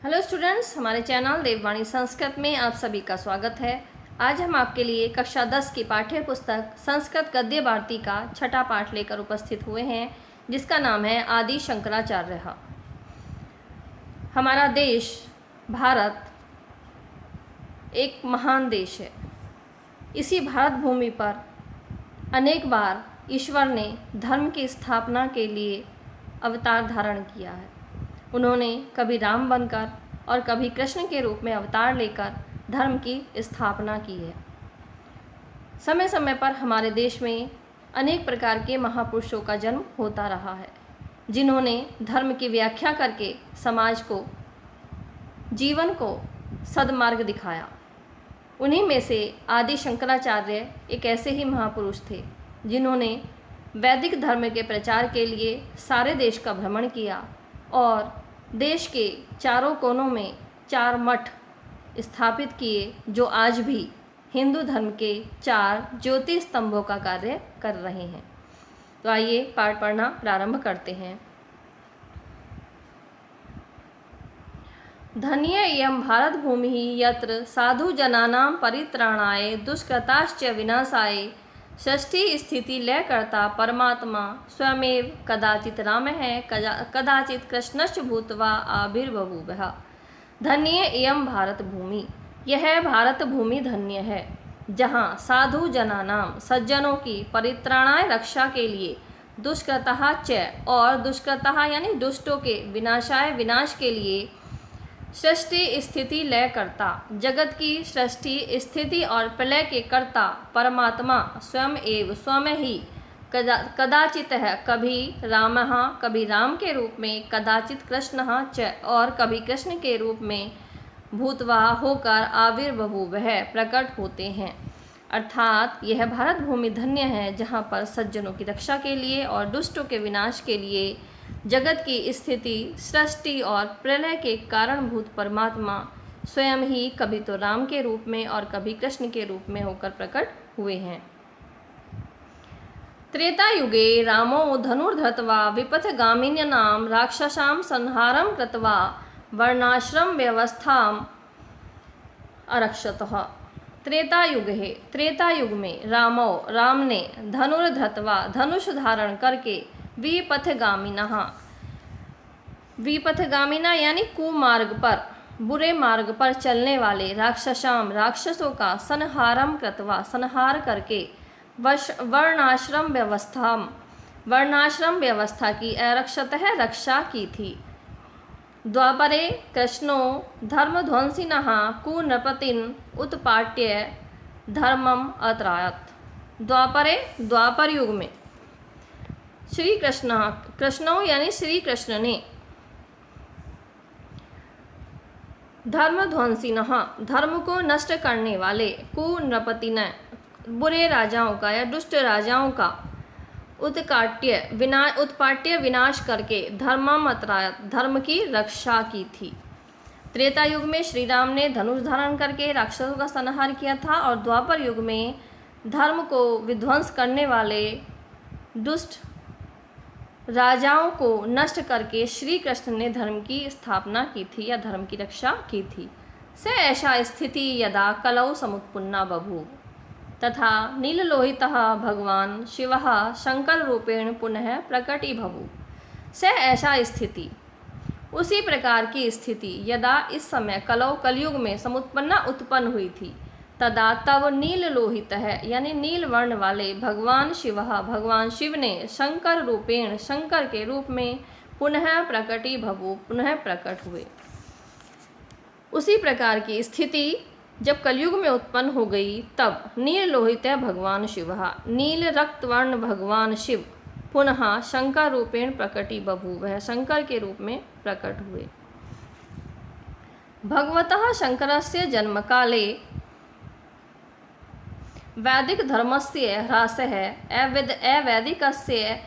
Hello students, हमारे channel देववाणी संस्कृत में आप सभी का स्वागत है। आज हम आपके लिए कक्षा 10 की पाठ्य पुस्तक संस्कृत गद्य भारती का छठा पाठ लेकर उपस्थित हुए हैं, जिसका नाम है आदि शंकराचार्य। हमारा देश भारत एक महान देश है। इसी भारत भूमि पर अनेक बार ईश्वर ने धर्म की स्थापना के लिए अवतार धारण किया है। उन्होंने कभी राम बनकर और कभी कृष्ण के रूप में अवतार लेकर धर्म की स्थापना की है। समय समय पर हमारे देश में अनेक प्रकार के महापुरुषों का जन्म होता रहा है, जिन्होंने धर्म की व्याख्या करके समाज को, जीवन को सद्मार्ग दिखाया। उन्हीं में से आदि शंकराचार्य एक ऐसे ही महापुरुष थे, जिन्होंने वैदिक धर्म के प्रचार के लिए सारे देश का भ्रमण किया और देश के चारों कोनों में 4 मठ स्थापित किए, जो आज भी हिंदू धर्म के 4 ज्योति स्तंभों का कार्य कर रहे हैं। तो आइए पाठ पढ़ना प्रारंभ करते हैं। धन्य इयं भारत भूमि यत्र साधु जनानां परित्राणाय दुष्कृताश्च विनाशाय षष्ठी स्थिति लय करता परमात्मा स्वयमेव कदाचित रामः कदाचित कृष्णश्च भूत्वा आविर्बभूवः। धन्य इयं भारत भूमि, यह भारत भूमि धन्य है, जहाँ साधु जनानाम सज्जनों की परित्राणाय रक्षा के लिए, दुष्कृतः च और दुष्कृतः यानी दुष्टों के विनाशाय विनाश के लिए, सृष्टि स्थिति लय करता जगत की सृष्टि स्थिति और प्रलय के कर्ता परमात्मा स्वयं ही कदाचित है, कभी रामः कभी राम के रूप में, कदाचित कृष्णः च और कभी कृष्ण के रूप में, भूतवा होकर आविर्बभूवः प्रकट होते हैं। अर्थात यह भारत भूमि धन्य है, जहाँ पर सज्जनों की रक्षा के लिए और दुष्टों के विनाश के लिए जगत की स्थिति, सृष्टि और प्रलय के कारणभूत परमात्मा स्वयं ही कभी तो राम के रूप में और कभी कृष्ण के रूप में होकर प्रकट हुए हैं। त्रेता युगे रामो धनुर्धृत्वा विपथगामिन्यानां राक्षसां संहारं कृत्वा वर्णाश्रम व्यवस्थां अरक्षतः। त्रेता युग है, त्रेता युग में राम ने धनुर्धृत्वा धनुष धारण करके विपथगामिना यानी कुमार्ग पर, बुरे मार्ग पर चलने वाले राक्षसों का संहारम कृत्वा संहार करके वर्णाश्रम व्यवस्था की अरक्षतः रक्षा की थी। द्वापरे कृष्णो धर्मध्वंसिनः कुनृपतिन् उत्पाट्य धर्मम अत्रायत। द्वापर युग में श्री कृष्णों यानी श्री कृष्ण ने धर्मध्वंसिनः धर्म को नष्ट करने वाले, कुनृपतिन बुरे राजाओं का या दुष्ट राजाओं का, उत्पाट्य विनाश करके धर्मम अत्रायत धर्म की रक्षा की थी। त्रेता युग में श्री राम ने धनुष धारण करके राक्षसों का संहार किया था और द्वापर युग में धर्म को विध्वंस करने वाले दुष्ट राजाओं को नष्ट करके श्री कृष्ण ने धर्म की स्थापना की थी या धर्म की रक्षा की थी। स ऐसा स्थिति यदा कलौ समुत्पन्ना बभूव तथा नीललोहितः भगवान शिवः शंकर रूपेण पुनः प्रकटीभूव। स ऐसा स्थिति, उसी प्रकार की स्थिति, यदा इस समय कलौ कलयुग में समुत्पन्ना उत्पन्न हुई थी, तदा तब नील लोहित है यानी नील वर्ण वाले भगवान शिव ने शंकर रूपेण शंकर के रूप में पुनः प्रकट हुए। उसी प्रकार की स्थिति जब कलयुग में उत्पन्न हो गई, तब नील लोहित भगवान शिव, नील रक्त वर्ण भगवान शिव पुनः शंकर रूपेण प्रकटी बभूव, शंकर के रूप में प्रकट हुए। भगवतः शंकरस्य जन्म काले वैदिक धर्मस्य ह्रासः अवैदिकस्य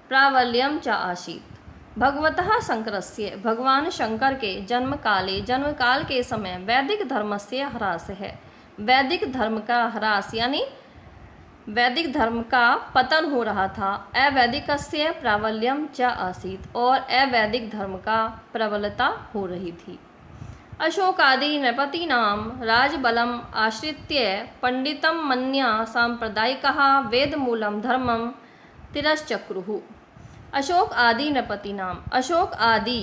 प्राबल्यं च आसीत्। भगवतः शंकरस्य भगवान शंकर के जन्म काल के समय वैदिक धर्मस्य ह्रास है, वैदिक धर्म का ह्रास यानी वैदिक धर्म का पतन हो रहा था। अवैदिकस्य प्राबल्यं च आसीत् और अवैदिक धर्म का प्रबलता हो रही थी। अशोकादि नृपतीनां राजबलम् आश्रित्य पंडितं मन्या सांप्रदायिकाः वेदमूलं धर्मं तिरस्चक्रुः। अशोक आदि नृपतीनाम, अशोक आदि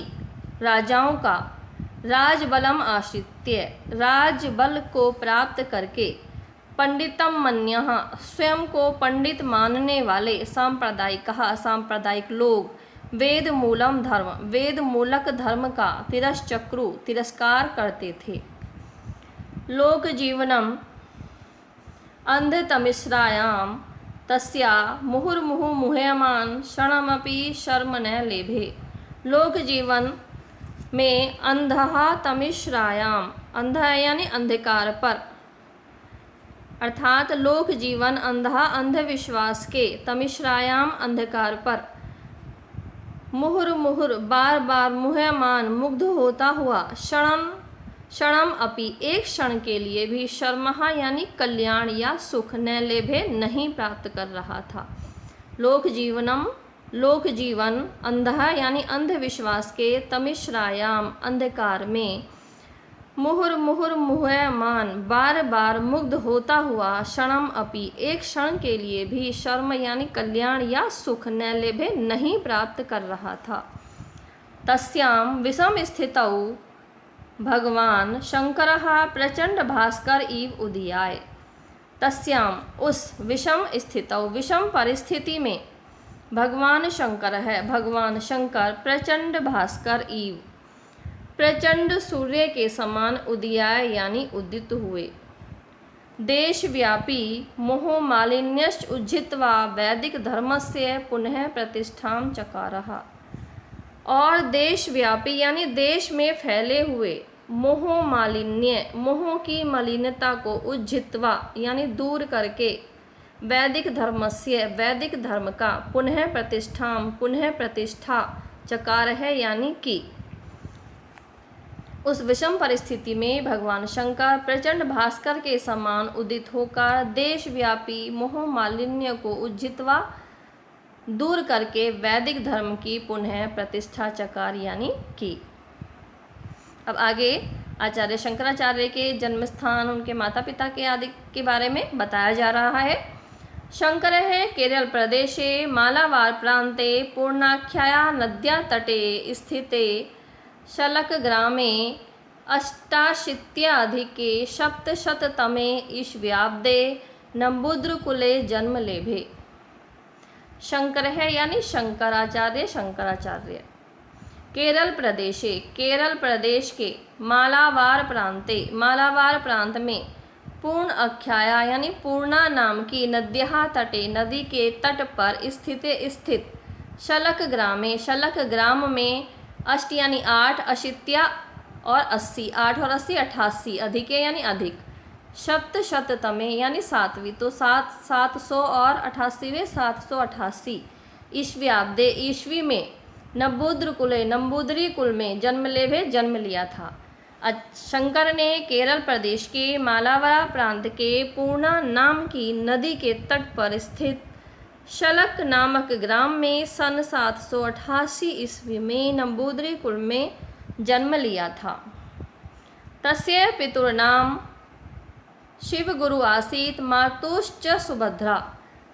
राजाओं का राजबलम आश्रित्य, राजबल को प्राप्त करके, पंडितम मन्यः स्वयं को पंडित मानने वाले, सांप्रदायिक सांप्रदायिक लोग, वेद मूलम धर्म वेद मूलक धर्म का तिरस्चक्रु तिरस्कार करते थे। लोक जीवनम अंधतमिश्रायाम तस्या मुहुर्मुहु मुह्यमान क्षणमपि शर्म न लेभे। लोक जीवन में अंधहा तमिश्रायाम, अंधा यानी अंधकार पर, अर्थात लोक जीवन अंधा अंधविश्वास के, तमिश्रायाम अंधकार पर, मुहुर मुहुर बार बार, मुह्यमान मुग्ध होता हुआ, क्षणम अपि एक क्षण के लिए भी, शर्महा यानी कल्याण या सुख, न लेभे नहीं प्राप्त कर रहा था। लोक जीवन अंधा यानी अंधविश्वास के, तमिश्रायाम अंधकार में, मुहुर मुहुर मुह्यमान बार बार मुग्ध होता हुआ, क्षणम अपि एक क्षण के लिए भी, शर्म यानी कल्याण या सुख, न लेभे नहीं प्राप्त कर रहा था। तस्याम विषम स्थितौ भगवान शंकरः प्रचंड भास्कर इव उदयाय। तस्याम उस विषम स्थितौ, विषम परिस्थिति में, भगवान शंकर है, भगवान शंकर प्रचंड भास्कर इव, प्रचंड सूर्य के समान, उदयाय यानी उदित हुए। देशव्यापी मोह मालिन्यश्च उज्झित्वा वैदिक धर्मस्य पुनः प्रतिष्ठां चकारः। और देशव्यापी यानी देश में फैले हुए, मोह मालिन्य मोह की मलिनता को, उज्झित्वा यानी दूर करके, वैदिक धर्मस्य वैदिक धर्म का, पुनः प्रतिष्ठां पुनः प्रतिष्ठा, चकार है यानी कि। उस विषम परिस्थिति में भगवान शंकर प्रचंड भास्कर के समान उदित होकर देशव्यापी मोह मालिन्य को उज्झित्वा दूर करके वैदिक धर्म की पुनः प्रतिष्ठा चकार यानी की। अब आगे आचार्य शंकराचार्य के जन्म स्थान, उनके माता पिता के आदि के बारे में बताया जा रहा है। शंकर है केरल प्रदेशे मालावार प्रांते पूर्णाख्याया नद्या तटे स्थिते शलकग्रामे अष्टाशीत्यधिके सप्तशततमे ईस्व्याब्दे नंबूद्रकुले जन्म लेभे। शंकर है यानी शंकराचार्य, शंकराचार्य केरल प्रदेशे, केरल प्रदेश के, मालावार प्रांते, मालावार प्रांत में, पूर्ण अख्याया यानी पूर्णा नाम की, नद्या तटे नदी के तट पर, स्थित शलक ग्रामे, शलक ग्राम में, अष्ट यानी 8, अशीत्या और 80, 8 और 80 88, अधिके यानी अधिक, सप्तशततमे यानी 7वीं, तो 700 और 88वें 788 ईस्व्याब्दे ईस्वी में, नंबूद्रकुले नंबूदरी कुल में, जन्म लेभे जन्म लिया था। शंकर ने केरल प्रदेश के मालावार प्रांत के पूर्णा नाम की नदी के तट पर स्थित शलक नामक ग्राम में सन 788 ईस्वी में नंबूदरी कुल में जन्म लिया था। तस्य पितुर्नाम शिव गुरु आसीत, मातुश्च सुभद्रा।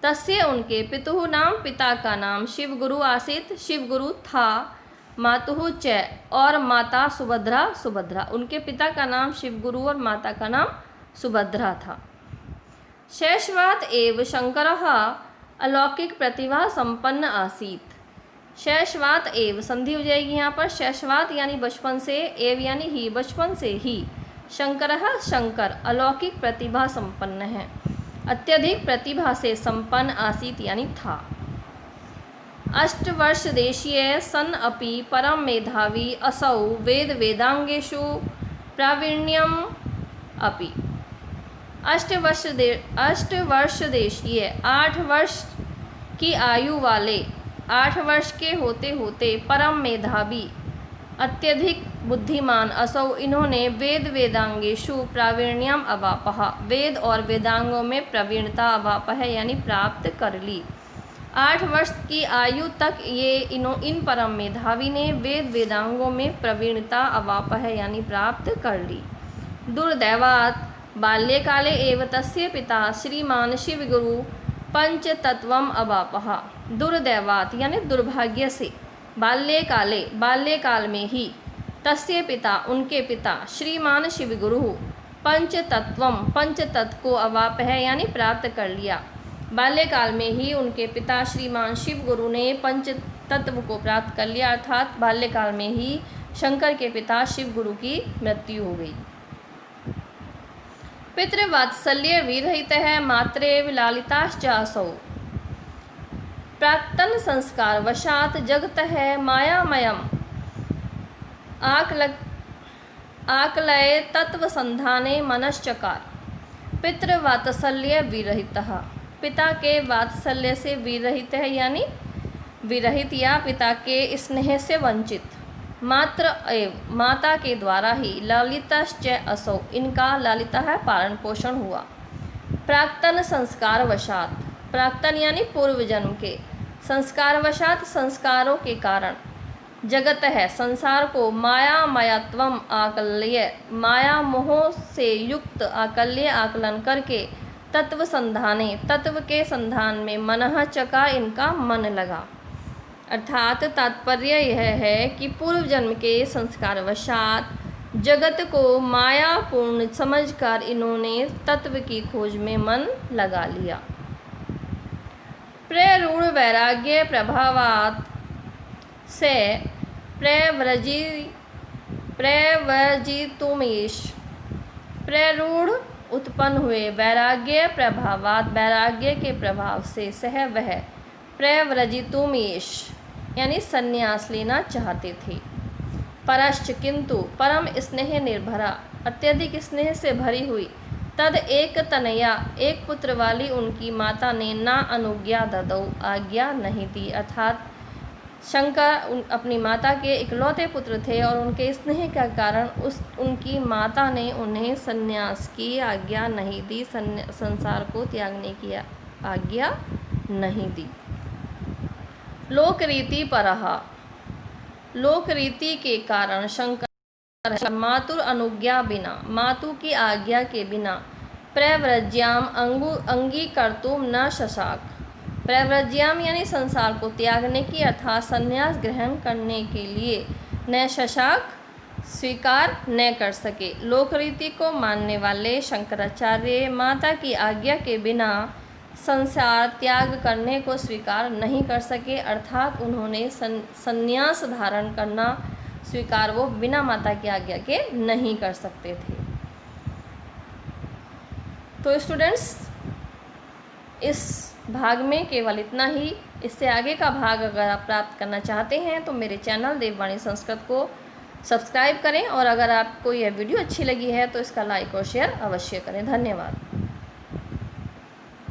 तस्य उनके पितुः नाम, पिता का नाम, शिव गुरु आसीत, शिव गुरु था, मातुः च और माता सुभद्रा, सुभद्रा। उनके पिता का नाम शिव गुरु और माता का नाम सुभद्रा था। शैशवात एव शंकरः अलौकिक प्रतिभा संपन्न आसीत। शैशवात एव संधि हो जाएगी यहाँ पर, शैशवात यानी बचपन से, एव यानी ही, बचपन से ही, शंकरः शंकर अलौकिक प्रतिभा संपन्न है, अत्यधिक प्रतिभा से संपन्न आसीत यानी था। अष्टवर्ष देशीय सन अपि परम मेधावी असौ वेद वेदांगेषु प्रावीण्यम अपि। अष्टवर्ष देशीय 8 वर्ष की आयु वाले, 8 वर्ष के होते होते, परम मेधावी अत्यधिक बुद्धिमान, असौ इन्होंने वेद वेदांगेषु प्रावीण्यम अवापः, वेद और वेदांगों में प्रवीणता अवापः यानी प्राप्त कर ली। 8 वर्ष की आयु तक ये इन परम मेधावी ने वेद वेदांगों में प्रवीणता अवापह यानी प्राप्त कर ली। दुर्दैवात् बाल्यकाले एव तस्य पिता श्रीमान शिवगुरु पंचतत्वम अवापः। दुर्दैवात् यानी दुर्भाग्य से, बाल्यकाल में ही तस्य पिता उनके पिता श्रीमान शिवगुरु पंचतत्व को अवापह यानी प्राप्त कर लिया। बाल्यकाल में ही उनके पिता श्रीमान शिव गुरु ने पंच तत्व को प्राप्त कर लिया, अर्थात बाल्यकाल में ही शंकर के पिता शिव गुरु की मृत्यु हो गई। पितृवात्सल्य विरहित है मात्रे विलालिताश्च असौ। प्राक्तन संस्कार वशात जगत है मायामयम आकलय तत्व संधाने मनश्चकार। पितृवात्सल्य विरहितः, पिता के वात्सल्य से विरहित है यानी विरहित या पिता के स्नेह से वंचित। मात्र एव माता के द्वारा ही लालिताश्च असौ, इनका लालिता है पालन पोषण हुआ। प्राक्तन संस्कार वशात, प्राक्तन यानी पूर्व जन्म के, संस्कार वशात संस्कारों के कारण, जगत है संसार को मायामयत्वम आकल्य माया मोह से युक्त आकल्य आकलन करके तत्व संधाने तत्व के संधान में मनः चका इनका मन लगा। अर्थात तात्पर्य यह है कि पूर्व जन्म के संस्कार वशात जगत को मायापूर्ण समझकर इन्होंने तत्व की खोज में मन लगा लिया। प्ररूढ़ वैराग्य प्रभावात से प्रव्रजितुमीश, प्ररूढ़ उत्पन्न हुए, वैराग्य प्रभावात वैराग्य के प्रभाव से सह वह प्रव्रजितुमीश यानी संन्यास लेना चाहते थे। परश्च किंतु परम स्नेह निर्भरा, अत्यधिक स्नेह से भरी हुई, तद एक तनया एक पुत्र वाली उनकी माता ने ना अनुज्ञा ददौ आज्ञा नहीं दी। अर्थात शंकर अपनी माता के इकलौते पुत्र थे और उनके स्नेह के कारण उनकी माता ने उन्हें संन्यास की आज्ञा नहीं दी, संसार को त्यागने की आज्ञा नहीं दी। लोकरीति परहा, लोकरीति के कारण शंकर मातुर अनुज्ञा बिना, मातु की आज्ञा के बिना प्रव्रज्याम अंगीकर्तुम न शशाक, प्रव्रज्याम यानी संसार को त्यागने की अर्थात संन्यास ग्रहण करने के लिए न शशाक स्वीकार न कर सके। लोकरीति को मानने वाले शंकराचार्य माता की आज्ञा के बिना संसार त्याग करने को स्वीकार नहीं कर सके, अर्थात उन्होंने संन्यास धारण करना स्वीकार वो बिना माता की आज्ञा के नहीं कर सकते थे। तो स्टूडेंट्स, इस भाग में केवल इतना ही। इससे आगे का भाग अगर आप प्राप्त करना चाहते हैं तो मेरे चैनल देववाणी संस्कृत को सब्सक्राइब करें, और अगर आपको यह वीडियो अच्छी लगी है तो इसका लाइक और शेयर अवश्य करें। धन्यवाद।